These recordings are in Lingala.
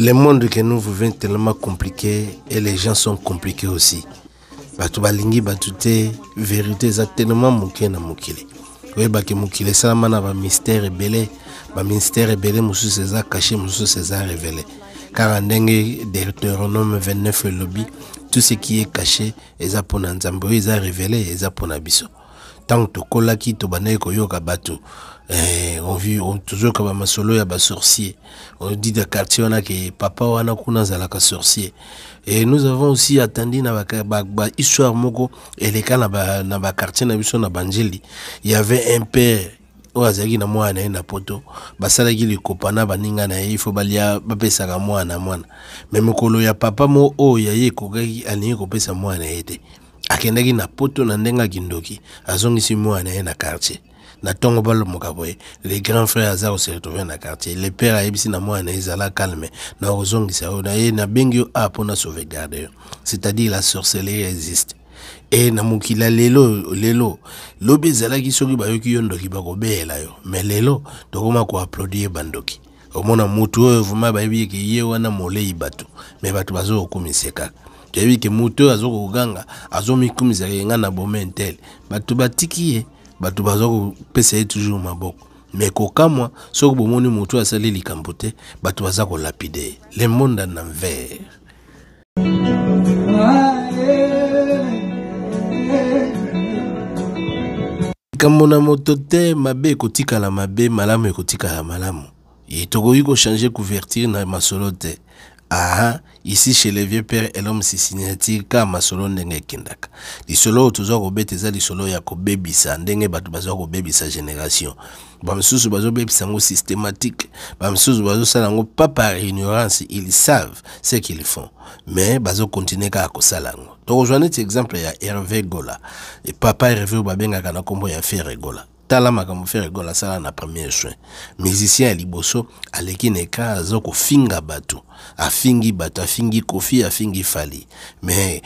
Le monde que nous vivons est tellement compliqué et les gens sont compliqués aussi. Batu balingi batute vérité est tellement moké na mokili. Oui baki mokili salama na ba mystère belé, ba mystère belé musu ceza caché musu ceza révélé. Car en dengue Deutéronome 29 lobby, tout ce qui est caché est pour Nzambe, est révélé est pour Nabiso. Tant que kolaki to banaye koyoka batu. On toujours comme un solo ya ba sorcier. On dit de quartier on a que papa wana kuna zalaka sorcier. Et nous avons aussi attendu na ba histoire moko eleka na ba quartier na biso na Banjeli. Il y avait un père oazaki na mwana na poto basalaki likopana baninga na il faut balia bapesaka mwana mwana. Mais mokolo ya papa mo o ya ye kokaki alingi kopesa mwana ete. Akendaki na poto na ndenga kindoki azongisi mwana na quartier. Na tongo balo mokaboye les grands frères azaro se retrouver dans le quartier les pères a ebisi na mwana ezala calme na ozongisa na ye na bengio a pona sauvegarder, c'est-à-dire la sorcellerie existe. Et na mukila lelo lobe ezalaki soki bayoki yo ndoki bakobela yo, mais lelo tokoma ko applaudir bandoki omona mutu oyo vuma bayebi ke ye wana molei batu mais batu bazo okumiseka yebi ke mutu azo koganga azo mikumisa yenga na bomentel batu batiki ye batu bazo pesa toujours maboko. Mais kokamwa soko bomoni mutu asali likambo te batu baza ko lapider le monde en envers. Kamona moto te mabe kotika la mabe malamu ekotika la malamu. Et tokoki ko changer couverture na masolo te. Ah, ici chez les vieux pères et l'homme cincinnati ka masolo ndenge kindaka. Di solo tozo ko beteza di solo ya ko bebisa ndenge batu bazo ko bebisa génération. Ba msusu bazo bebisa ngo systématique. Ba msusu bazo sala ngo pas par ignorance, ils savent ce qu'ils font. Mais bazo continuer ka ko sala ngo. To rejoindre cet exemple ya Hervé Gola. Et papa Hervé babenga kana kombo ya Ferré Gola. Talama comme faire gola sala na premier soin. Musicien à liboso aleki neka azoko finga batu. Afingi batu, afingi kofi, afingi fali. Mais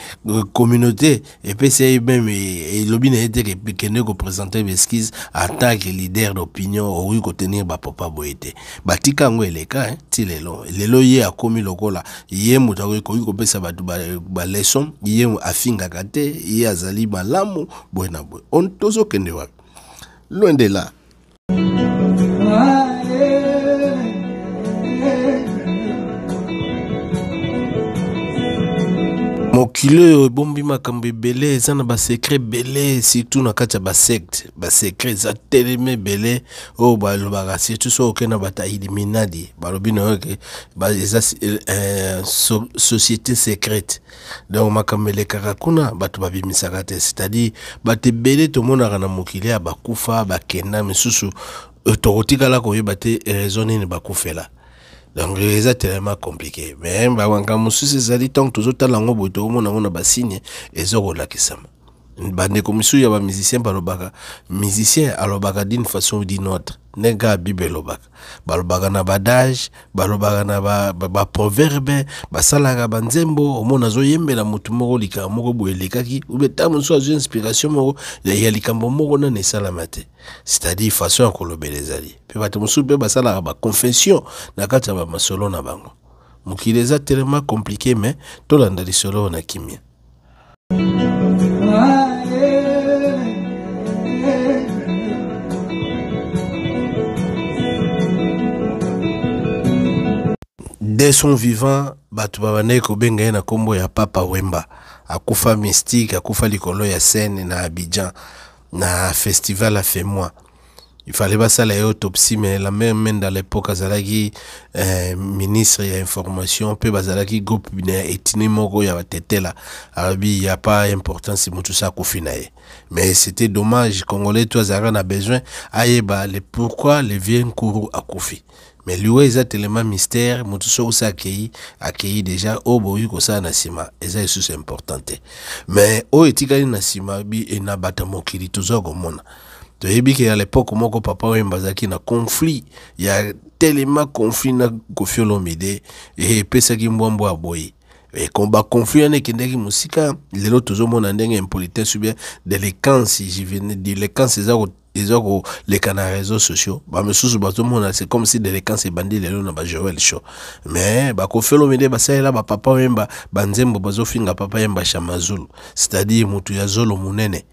communauté et PCI même et lobby n'était que ne représenter l'esquisse attaque leader d'opinion ou ko tenir ba papa boete. Batika ngo eleka ti lelo ye akomi lokola ye mutako ko pesa batu ba leçon ye afinga kate ye azali malamu boena boy. On tozo kende wa loin de là. Mokile bombi makambe belé ça na ba secret belé surtout na kati ba secte ba secret za teleme belé o ba lo ba surtout so ke na bata illuminati ba lobi na ke ba société secrète donc makambe le karakuna batu ba bimisaka te, c'est-à-dire bate belé to mona na mokile ya bakufa ba kenda misusu tokotika la ko yebate raisonner ni bakufela. Donc c'est tellement compliqué. Mais quand monsieur César tant que tout lango boto mona ba signe ezoko la kisama. Bande comme monsieur ya ba musicien balobaka musicien alobaka d'une façon ou d'une autre. Nega bible lobaka. Balobaka na badage, balobaka na ba proverbe, basalaka banzembo, omona zo yembela mutu moko lika moko boelekaki ou betamu so azo inspiration moko ya likambo moko na salamate. C'est-à-dire façon ya kolobelezali. Pe bato musu pe basalaka ba confession na kati ba masolo na bango. Mukileza tellement compliqué mais tolanda li solo na kimia. Dès son vivant, batu babane ko benga na kombo ya Papa Wemba. Akufa mystique, akufa likolo ya scène na Abidjan na festival a fait moi. Il fallait pas ça la autopsie mais la même dans l'époque azalaki ministre ya information pe bazalaki groupe bina etini moko ya tetela arabi y a pas importance mutu sa kufinaye. Mais c'était dommage congolais toi azara na besoin ayeba le pourquoi le vieux Nkuru akufi. Mais lui il a tellement mystère mutu so sa accueilli déjà au boyu ko sa na sima eza c'est important. Mais o etikali na sima bi ena bata mokili tozo komona. To yebi à l'époque moko papa Wemba zaki na conflit il y a tellement conflit na Koffi Olomide et pesa ki mbwambo aboyi Et combat conflit on est qui musika les autres toujours mon andeng impolitesse ou bien délinquance j'y venais délinquance les canaux réseaux sociaux bah monsieur bah tout le monde c'est comme si délinquance et bandit les gens bah jouer le show mais bah qu'on fait le médé bah ça là bah papa wemba banzembo bazo finga papa wemba chamazulu c'est-à-dire mutu ya zolo munene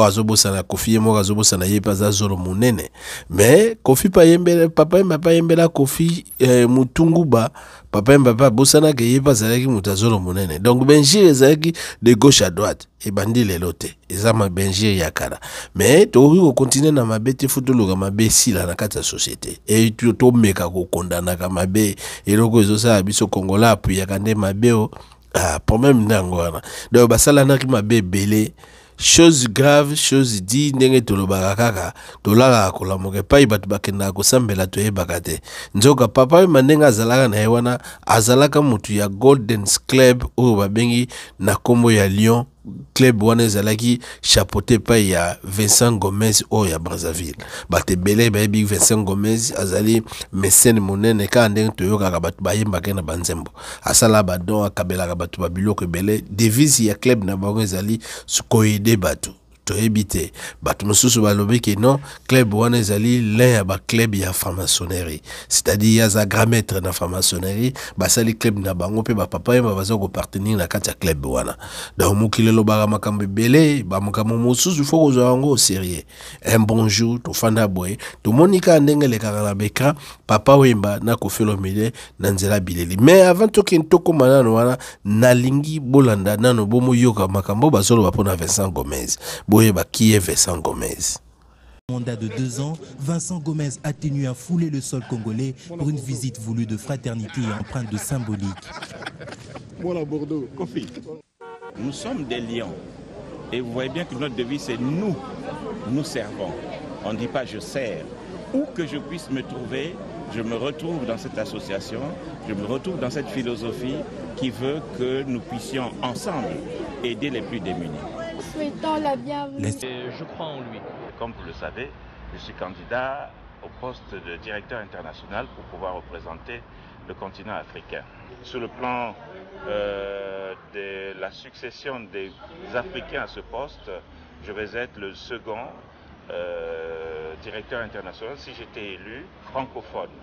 azobosana Kofi mo azobosana ye pas zolo munene mais Kofi pa yembela papa yemba pa yembela Kofi mutunguba papa yemba pa bosana ke ye pas zalaki mutazolo munene donc Benjir ezaki de gauche à droite et bandi les loté ezama Benjir yakara mais to continuer na mabete futuluka mabe sila na kata société et to meka ko condamna ka mabe et loko ezosa biso kongola puis yakande mabeo problème ndangwana donc basala na ki mabe belé chose grave chose dit ndenge tolobaka kaka tolala kolamoke pai batu bakenda kosambela toyebaka te nzoka papa mandenga azalaka na ye wana azalaka mutu ya Golden Club oyo babengi na kombo ya Lyon club wana ezalaki chapeauté pai ya Vincent Gomez oyo ya Brazzaville bate belé bayebi Vincent Gomez azali mécène monene ka ndenge toyokaka batu bayembaka na banzembo asala badon akabelaka batu babiloko belé devise ya club na bango ezali koyede batu toyebite batu mosusu balobi ke non club wana ezali l'un ya ba club ya franc-maçonnerie c'est-à-dire ya za grand maître na franc-maçonnerie basali club na bango pe ba papa yeba bazo ko partenir na kati ya club wana donc mukile lobaka makambo belé ba makambo mosusu faut kozwa yango au sérieux un bonjour to fanda boy to monika ndenge le kaka beka papa wemba na Kofi Olomide na nzela bileli mais avant to kentoko manano wana nalingi bolanda nano bomo yoka makambo bazolo bapona Vincent Gomez qui est Vincent Gomez. Mandat de 2 ans, Vincent Gomez a tenu à fouler le sol congolais pour une visite voulue de fraternité et empreinte de symbolique. Voilà Bordeaux, Kofi. Nous sommes des lions et vous voyez bien que notre devise c'est nous servons. On ne dit pas je sers. Où que je puisse me trouver, je me retrouve dans cette association, je me retrouve dans cette philosophie qui veut que nous puissions ensemble aider les plus démunis. Souhaitons la bienvenue. Je crois en lui. Comme vous le savez, je suis candidat au poste de directeur international pour pouvoir représenter le continent africain. Sur le plan de la succession des Africains à ce poste, je vais être le second directeur international si j'étais élu francophone.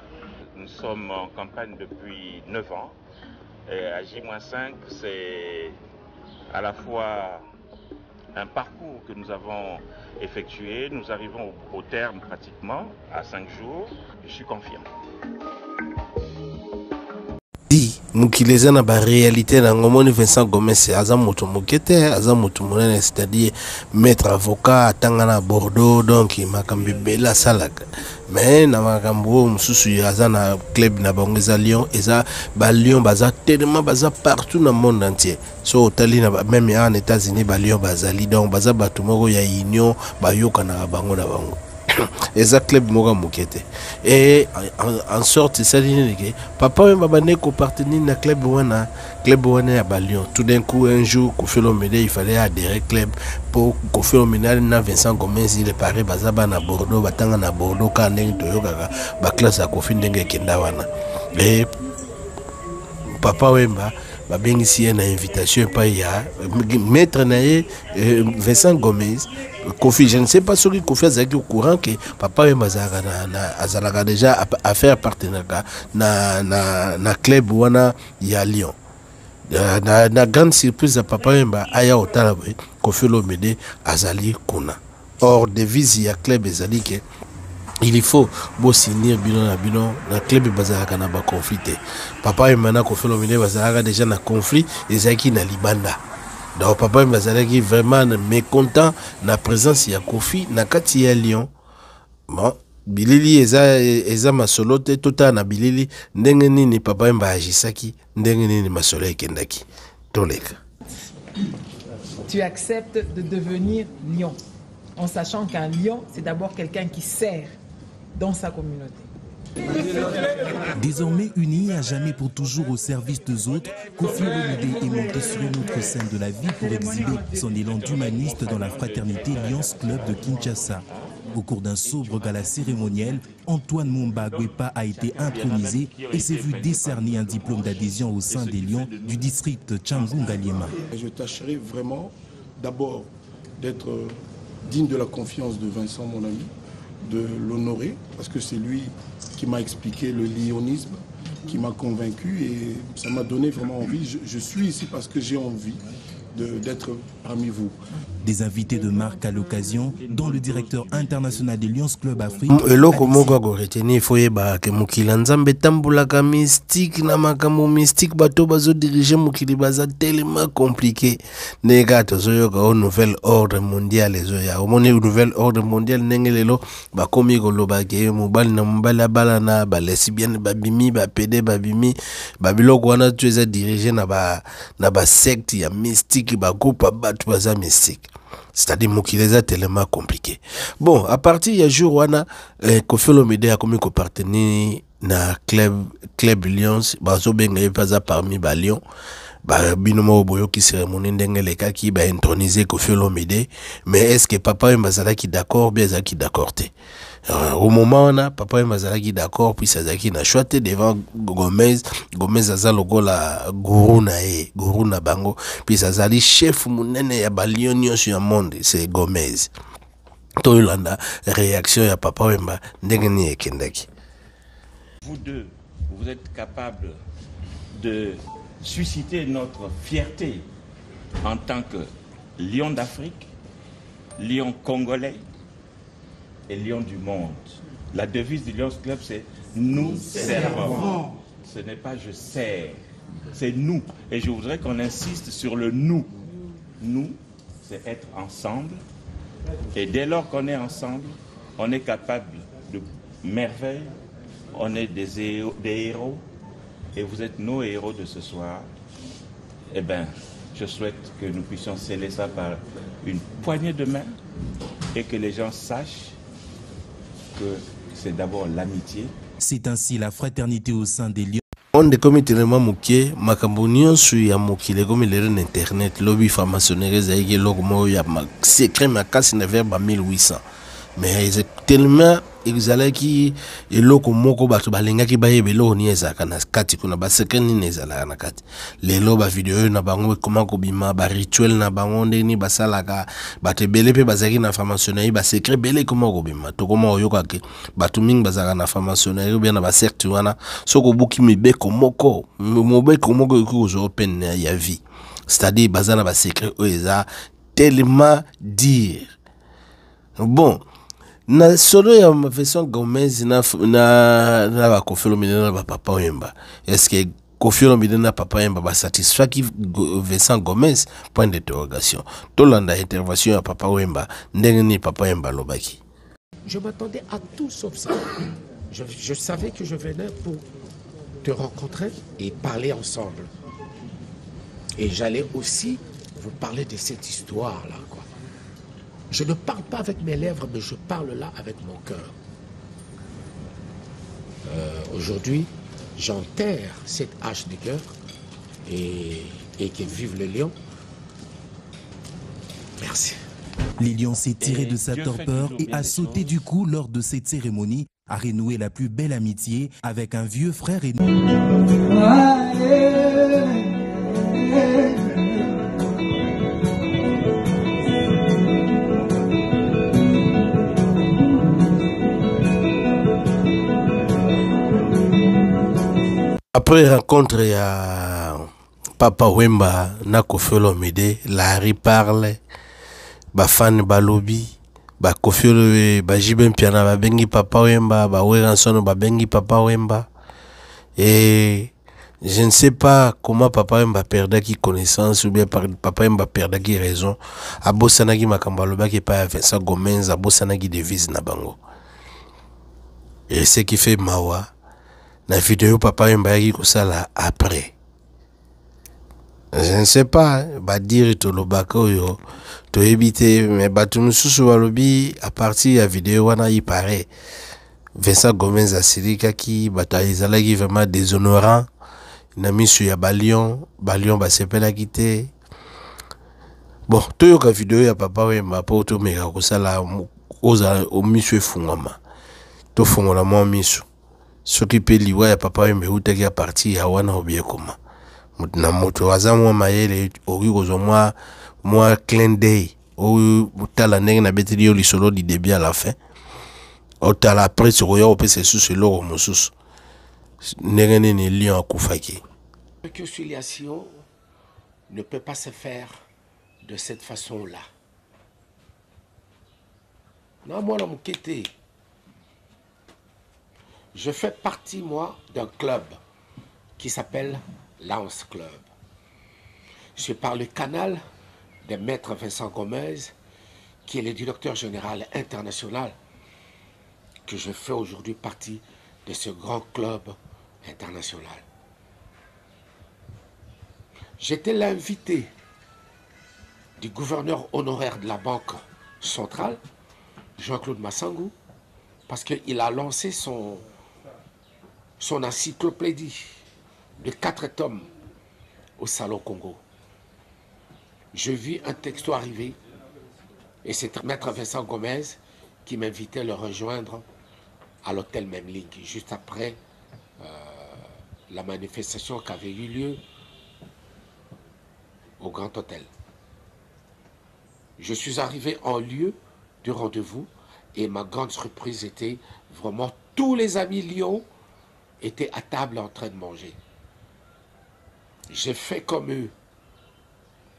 Nous sommes en campagne depuis 9 ans et à J-5, c'est à la fois un parcours que nous avons effectué. Nous arrivons au terme pratiquement à 5 jours. Je suis confiant. Mukileza na ba réalité na ngomoni Vincent Gomez aza moto mokete aza moto monene c'est-à-dire maître avocat atanga na Bordeaux donc makambi bela salaka mais na makambo mususu aza na club na bango za Lyon eza ba Lyon baza tellement baza partout dans le monde entier so tali na même en États-Unis ba Lyon bazali donc baza batu moko ya union ba yoka na bango na bango eza club moko mokete et en sorte ça dit que papa et maman ne ko partenir na club wana ya Lyon tout d'un coup un jour Kofi Olomide il fallait adhérer club pour Kofi Olomide na Vincent Gomez il est paré bazaba na Bordeaux batanga na Bordeaux ka ndenge toyokaka ba classe ya Kofi ndenge kenda wana et papa wemba babengisi ye na invitation pa ya maître na ye Vincent Gomez Kofi, je ne sais pas si Kofi est au courant que papa et Mazalaka déjà à faire partenariat na club wana ya Lyon. Na grande surprise à papa et aya otalabe Kofi Olomide azali kuna. Or devise ya club ezali que il faut signer bilan na club bazalaka na ba conflit. Papa et mana Kofi Olomide bazalaka déjà na conflit ezaki na Libanda. Donc papa Mbazalaki vraiment mécontent na présence ya Kofi na kati ya Lyon. Bon, bilili eza masolo te tota na bilili ndenge nini papa Mba agisaki ndenge nini masolo ekendaki. Toleka. Tu acceptes de devenir lion en sachant qu'un lion c'est d'abord quelqu'un qui sert dans sa communauté. Désormais unis à jamais pour toujours au service des autres, Kofi Olomide est monté sur une autre scène de la vie pour exhiber son élan d'humaniste dans la fraternité Lions Club de Kinshasa. Au cours d'un sobre gala cérémoniel, Antoine Mumba Gwepa a été intronisé et s'est vu décerner un diplôme d'adhésion au sein des Lions du district Tchangunga-Liema. Je tâcherai vraiment d'abord d'être digne de la confiance de Vincent, mon ami, de l'honorer, parce que c'est lui qui m'a expliqué le lionisme, qui m'a convaincu et ça m'a donné vraiment envie. Je suis ici parce que j'ai envie d'être parmi vous. Des invités de marque à l'occasion, dont le directeur international des Lions Club Afrique. Eloko moko ko retenir faut yeba ke mukili nzambe tambulaka mystique na makambo mystique bato bazo diriger mukili baza tellement compliqué. Nega tozoyoka au nouvel ordre mondial ezoya. Omoni nouvel ordre mondial nengelelo bakomi koloba ke mobali na mobali abala na ba lesbienne babimi ba pede babimi babiloko wana tu eza diriger na ba secte ya mystique ba groupe bato baza mystique. C'est-à-dire mukili eza tellement compliqué. Bon, à partir ya jour wana Koffi Olomide a commis ko partenir na club Lions bazo benga epaza parmi ba Lions ba binomo boyo ki cérémonie ndenge leka ki ba introniser Koffi Olomide, mais est-ce que papa Mbazala qui d'accord bien za qui d'accord te? Au moment on a papa Mbazala qui d'accord puis Sazaki na choité devant Gomez aza logo la guru na bango puis Sazali chef munene ya ba Lions sur le monde c'est Gomez. Toyolanda réaction ya papa Wemba ndenge ni ekendaki. Vous deux, vous êtes capables de susciter notre fierté en tant que lion d'Afrique, lion congolais et lion du monde. La devise du Lions Club, c'est « Nous servons ». Ce n'est pas « je sers », c'est « nous ». Et je voudrais qu'on insiste sur le « nous ». Nous, c'est être ensemble. Et dès lors qu'on est ensemble, on est capable de merveilles, on est des héros. Et vous êtes nos héros de ce soir. Eh bien, je souhaite que nous puissions sceller ça par une poignée de main et que les gens sachent que c'est d'abord l'amitié. C'est ainsi la fraternité au sein des Lions. On de comité de mamuké, makambonion sur ya mokile comme le internet, lobby franc-maçonnerie zaïge logo ya secret makasi na verbe 1800. Mais c'est tellement exalaki eloko moko bato balengaki bayebe lo ni ezaka na kati kuna ba secret ni ezala na kati lelo ba video na bango comment ko bima ba rituel na bango ndeni basalaka bato belé pe bazaki na franc-maçonnerie ba secret belé comment ko bima to comment oyoka ke bato mingi bazaka na franc-maçonnerie bien na ba secte wana soko buki mibeko moko ko zo open ya vie, c'est-à-dire bazana ba secret eza tellement dire bon. Na solo ya Vincent Gomez na ba Koffi Olomide na ba papa Wemba. Est-ce que Koffi Olomide na papa Wemba ba satisfait qui Vincent Gomez? Point d'interrogation. Tolanda intervention ya papa Wemba ndenge ni papa Wemba lobaki. Je m'attendais à tout sauf ça. Je savais que je venais pour te rencontrer et parler ensemble. Et j'allais aussi vous parler de cette histoire-là, quoi. Je ne parle pas avec mes lèvres, mais je parle là avec mon cœur. Aujourd'hui, j'enterre cette hache de cœur et que vive le lion. Merci. Les Lions s'est tiré de sa torpeur et a sauté du cou lors de cette cérémonie, a renoué la plus belle amitié avec un vieux frère et après rencontre ya papa Wemba na Koffi Olomide, Larry parle, ba fan balobi, ba Koffi Olomide, ba Jiben Piana ba bengi papa Wemba, ba Weranson ba bengi papa Wemba. Et je ne sais pas comment papa Wemba perdaki connaissance ou bien papa Wemba perdaki raison. Abosanaki makambaloba qui pas Vincent Gomez, abosanaki devise na bango. Et ce qui fait mawa la vidéo papa Wemba yaki kosala après. Je ne sais pas, ba dire to lobaka yo to ebite mais batu mususu balobi à partir ya vidéo wana y paraît Vincent Gomez asilika ki batalizalaki vraiment déshonorant na misu ya balion ba sepela kité. Bon, toyoka vidéo ya papa Wemba po to meka kosala oza o miso efungama to fungola mo miso soki pe liwa ya papa yembe utaki ya parti ya wana obie koma na moto aza mwa mayele oki kozwa mwa clin d'œil oyo otala ndenge na beteli yo lisolo du début à la fin otala après sokoya opesa esusu eloko mosusu ndenge nini lion akufaki. La réconciliation ne peut pas se faire de cette façon-là. Non, moi, je fais partie, moi, d'un club qui s'appelle Lance Club. C'est par le canal de Maître Vincent Gomez, qui est le directeur général international, que je fais aujourd'hui partie de ce grand club international. J'étais l'invité du gouverneur honoraire de la Banque centrale, Jean-Claude Massangou, parce qu'il a lancé son encyclopédie de 4 tomes au Salon Congo. Je vis un texto arriver et c'est Maître Vincent Gomez qui m'invitait à le rejoindre à l'hôtel Memling, juste après la manifestation qui avait eu lieu au Grand Hôtel. Je suis arrivé en lieu du rendez-vous et ma grande surprise était vraiment tous les amis Lyon étaient à table en train de manger. J'ai fait comme eux.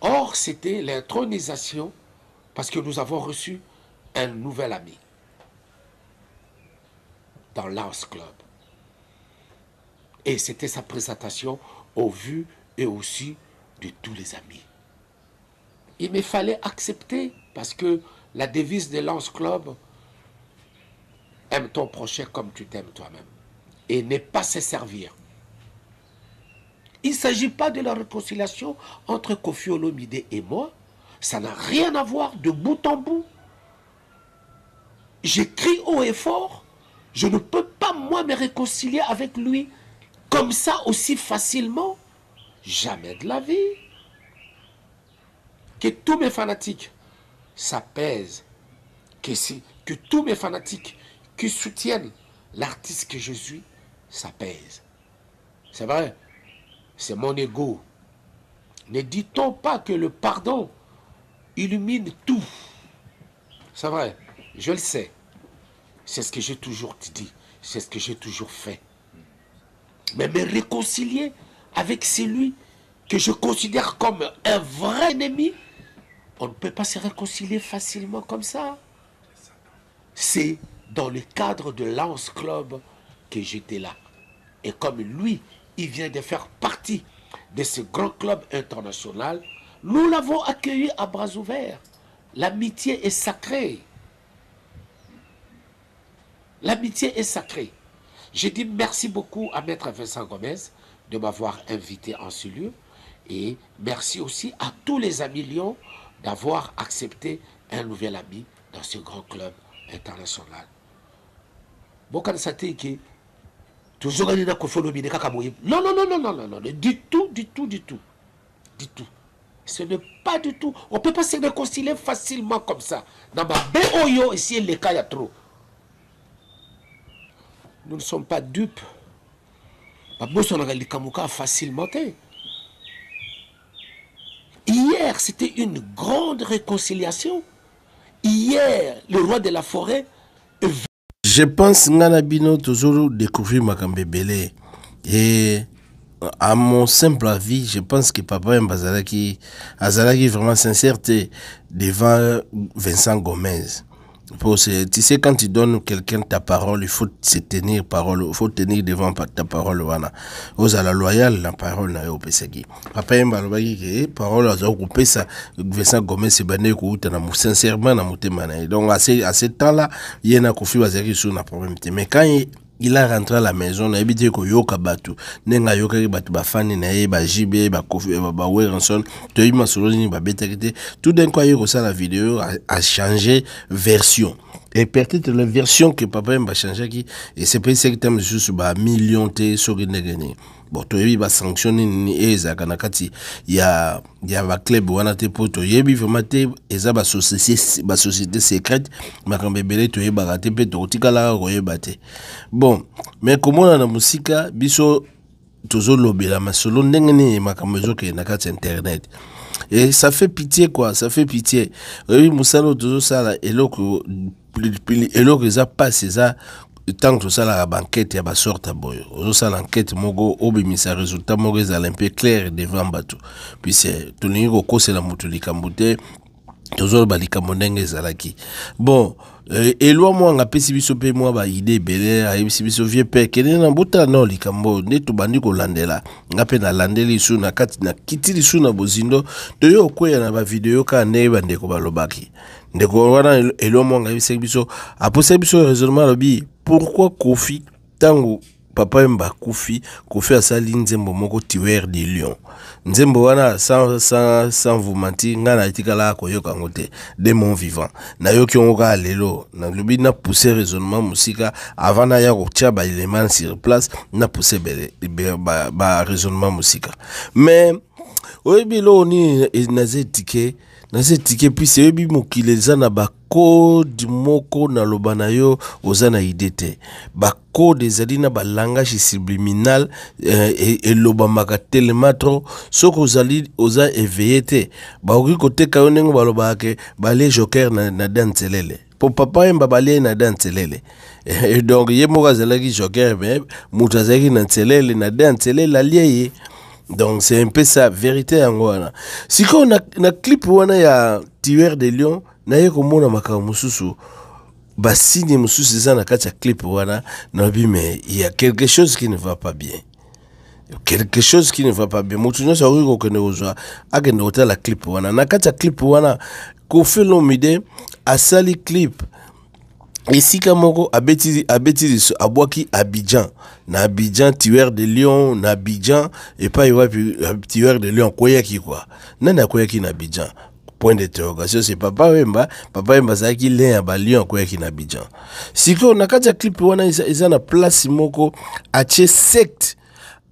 Or, c'était l'intronisation parce que nous avons reçu un nouvel ami dans Lance Club. Et c'était sa présentation au vu et aussi de tous les amis. Il me fallait accepter parce que la devise de Lance Club, aime ton prochain comme tu t'aimes toi-même. Et ne pas se servir. Il ne s'agit pas de la réconciliation entre Koffi Olomide et moi. Ça n'a rien à voir de bout en bout. J'écris haut et fort. Je ne peux pas, moi, me réconcilier avec lui comme ça aussi facilement. Jamais de la vie. Que tous mes fanatiques s'apaisent. Que tous mes fanatiques qui soutiennent l'artiste que je suis s'apaisent. C'est vrai. C'est mon ego. Ne dit-on pas que le pardon illumine tout? C'est vrai, je le sais. C'est ce que j'ai toujours dit. C'est ce que j'ai toujours fait. Mais me réconcilier avec celui que je considère comme un vrai ennemi, on ne peut pas se réconcilier facilement comme ça. C'est dans le cadre de Lance Club que j'étais là. Et comme lui, il vient de faire partie de ce grand club international, nous l'avons accueilli à bras ouverts. L'amitié est sacrée. L'amitié est sacrée. J'ai dit merci beaucoup à Maître Vincent Gomez de m'avoir invité en ce lieu. Et merci aussi à tous les amis Lyon d'avoir accepté un nouvel ami dans ce grand club international. Bon, quand ça t'est qui toujours non, du tout. Ce n'est pas du tout. On ne peut pas se réconcilier facilement comme ça. Dans ma BOYO, ici, les cas, il y a trop. Nous ne sommes pas dupes. Facilement. Hier, c'était une grande réconciliation. Hier, le roi de la forêt. Je pense que Nganabino toujours découvrir Makambebele. Et à mon simple avis, je pense que Papa Mbazalaki Azalaki vraiment sincère devant Vincent Gomez. Tu sais, quand tu donnes quelqu'un ta parole, il faut se tenir parole, il faut tenir devant ta parole. Voilà. Aux à la loyale, la parole n'a pas été. Papa Mbalobaki, parole à ça, Vincent Gomez, c'est bané sincèrement dans mon donc à ce temps-là, il y a un conflit Bazaki sur un problème. Mais quand il a rentré à la maison, il a habité ko yoka batu, nenga yoka batu bafani na ye ba JB ba Kofi ba Werenson, to ima soloni ba betekete. Tout d'un coup il a la vidéo a changé version. Et peut-être la version que papa m'a changé qui et c'est pas c'est que t'as sur ba million te sur gagné. Bon to yebi ba sanctionner ni eza kana kati ya ba club wana te poto yebi vraiment te eza ba société secrète makambe belé to yeba raté pe to tikala ko yeba te. Bon, mais comment na musika biso tozo lobela masolo ndenge ni makambe zoke na kati internet. Et ça fait pitié quoi, ça fait pitié. Oui, musalo tozo sala eloko eloko eza passe eza tant que ça la banquette ya ba sorta boyo. Ozo sala enquête mogo obimisa résultat mogo eza un peu clair devant bato. Puis c'est tolingi ko kosela mutu likambote tozo ba likambo ndenge ezalaki. Bon, elwa mo nga pesi biso pe mo ba idée belé ayebisi biso vieux père kene na buta no likambo neto bandi ko landela nga pe na landeli su na kati na kitili su na bozindo to yo koya na ba video ka ne bande ko balobaki ndeko wana elwa mo nga yebisi biso aposa biso raisonnement lobi pourquoi Kofi tango papa mba Kofi asali nzembo moko tueur de lion nzembo wana sans vous mentir ngana itikala ko yoka ngote de mon vivant na yoki onga lelo na lobi na pousser raisonnement musika avant na ya ko tia ba élément sur place na pousser ba raisonnement musika mais oyebilo ni nazetike puis c'est bi mokile zana ba code moko na lobana yo ozana idete ba code ezali na ba langage subliminal et lobamaka tellement trop soko ozali oza éveillé te ba oki koteka yo ndenge baloba ke bale joker na danselele pour papa yemba bale na danselele et donc ye moko azalaki joker mais mutu azalaki na nselele na danselele alieye. Donc c'est un peu ça vérité en wana. Si on na clip wana ya tueur de lion na yeko mona makao mususu ba signe mususu za na kati ya clip wana na bi mais il y a quelque chose qui ne va pas bien. Quelque chose qui ne va pas bien. Mutu no sa ko kene ozwa agenda hotel la clip wana na kati ya clip wana Kofi Olomide asali clip ici kamoko abeti abwaki Abidjan na Abidjan tueur de lion na Abidjan et pas y tueur de lion koyaki quoi nana koyaki na Abidjan point d'interrogation c'est papa wemba zaki le ba lion koyaki na Abidjan siko na kati ya clip wana isa na place moko ache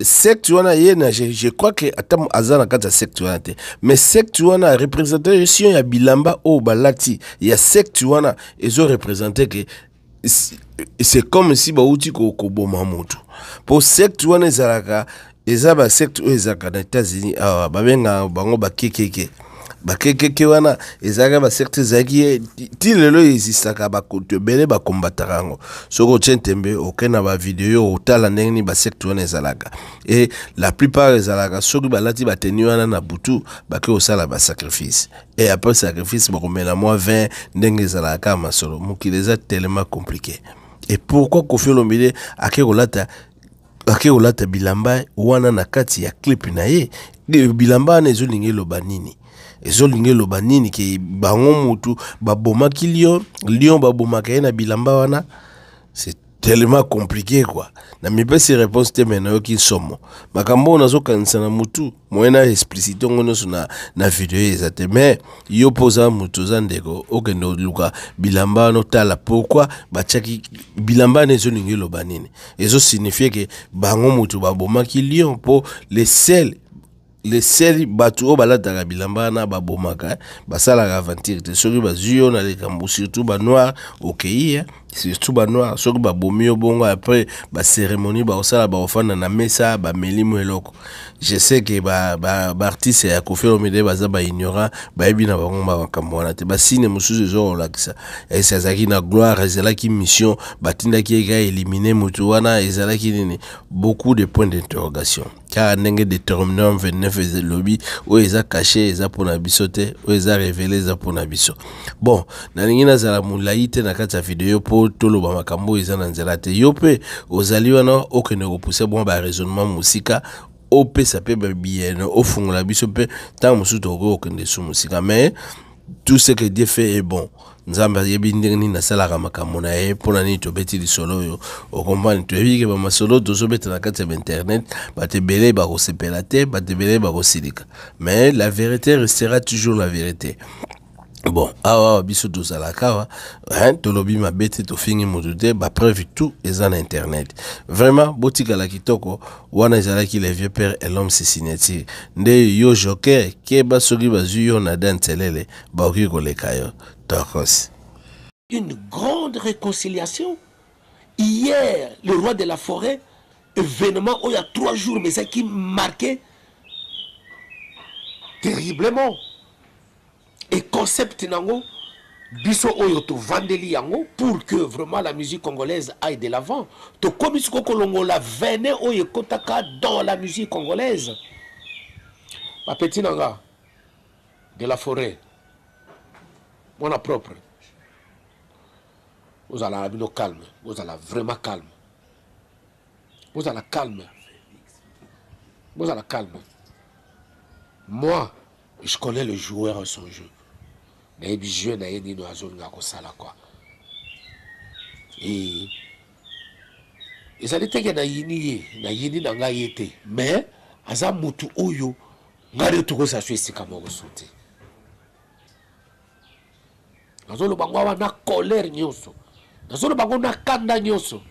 secte wana yena je crois que atam azana kata secte wana te mais secte wana représentation ya bilamba o balati ya secte wana ezo représenter que c'est comme si ba uti ko boma moto pour secte wana ezalaka ezaba secte ezaka na États-Unis babenga bango ba kekeke bakekeke wana ezaka ba secte zaki ti lelo ezisaka ba kotebele ba combattango soko tchentembe okena ba video otala ndenge ba secte wana ezalaka et la plupart ezalaka soki balati ba tenue wana na butu bake osala ba sacrifice et après sacrifice bakomela moi 20 ndenge ezalaka masolo mukileza tellement compliqué et pourquoi Kofi Olomide akekolata bilamba wana na kati ya clip na ye bilamba na ezolingi loba nini ezolingi loba nini ke bango mutu babomaki lion babomaka ye na bilamba wana c'est tellement compliqué quoi na mipesi réponse te mena yoki somo makambo nazokanisa na mutu moyena explicite ngono na video ezate mais yo posa mutu zandeko okendo luka bilamba no tala pourquoi bachaki bilamba na ezolingi loba nini ezo signifie ke bango mutu babomaki lion po les seuls batu balataka bilamba na babomaka basala aventure te soki bazuyo na likambo surtout ba noir okei surtout ba noir soki babomi bongo après ba cérémonie ba osala ba ofana na mesa ba melimu eloko je sais que ba artiste ya Kofi Olomide baza ba ignorant ba ebi na bango ba kamona te ba signe mususu zo lakisa et sazaki na gloire ezalaki mission batindaki ega éliminer mutu wana ezalaki nini beaucoup de points d'interrogation car ndenge déterminant 29 lobby o eza caché eza pona biso te o eza révélé eza pona biso bon na ningi na zala mulaite na kati ya video po toloba makambo eza na nzela te yo pe ozali wana okene repousser bon ba raisonnement musika op ça peut bien au fond la biso pe tant musu to okende su musika mais tout ce que Dieu fait est bon. Nzamba yebi ndenge na sala makambo na ye pona ni to beti lisolo yo o comprendre to yebi ke ba masolo to so beti na kati ya internet ba te belé ba ko sepela te ba te belé ba ko silika mais la vérité restera toujours la vérité. Bon, awa biso tozalaka hein, tolobi mabete tofingi moto te ba preuve tout eza na internet. Vraiment botikala kitoko wana ezalaki les vieux pères et l'homme se signature. Nde yo joker keba soki bazwi yo na dantelele baoki koleka yo. Tokos. Une grande réconciliation. Hier, le roi de la forêt, événement où il y a 3 jours, mais c'est qui marquait terriblement. Et concept nango, biso oyo to vandeli yango pour que vraiment la musique congolaise aille de l'avant. To komisiko kolongo la veine oyo kotaka dans la musique congolaise. Ma petit nanga de la forêt, mon propre. Vous allez calme, vous allez vraiment calme. Vous allez calme. Vous allez calme. Moi, je connais le joueur à son jeu. Et ça n'était que na yini na nga yete. Mais, aza mutu oyo, ngare tuko sa chouesi kama osote. Nazolo bango wana colère nyoso. Nazolo bango na kanda nyoso.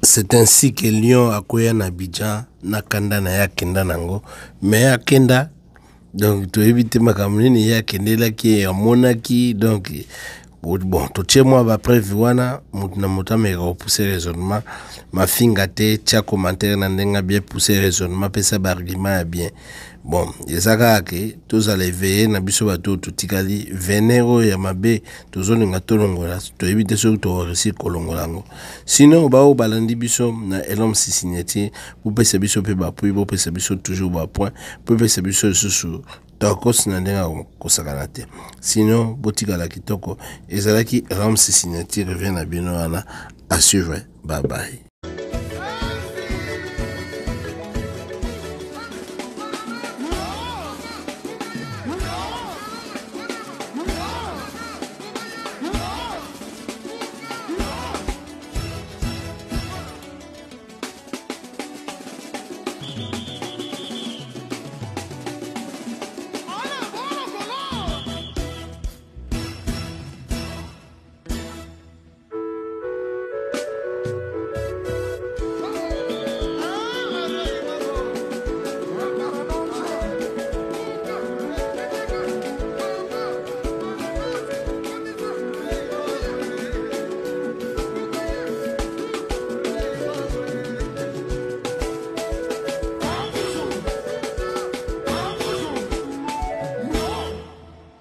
C'est ainsi que Lyon a koya na Abidjan na kanda na ya kenda nango mais ya kenda donc to éviter makamuni ya kendela ki amonaki donc bon to tche moi ba prévu wana mutuna mutame ko pousser raisonnement ma finga te tia commentaire na ndenga bien pousser raisonnement pesa ba argument ya bien bon ezaka ke tous allez veiller na biso bato tutikali venero ya mabe tozoninga tolongola to éviter so to réussir kolongolango sinon ba o balandi biso na elom signeti pour pesa biso pe ba puis pour pesa biso toujours ba point pour pesa biso susu Tokos na ndenga kosakana te. Sinon, botika la kitoko, ezalaki Ram Sisinati revient à bino wana à suivre. Bye bye.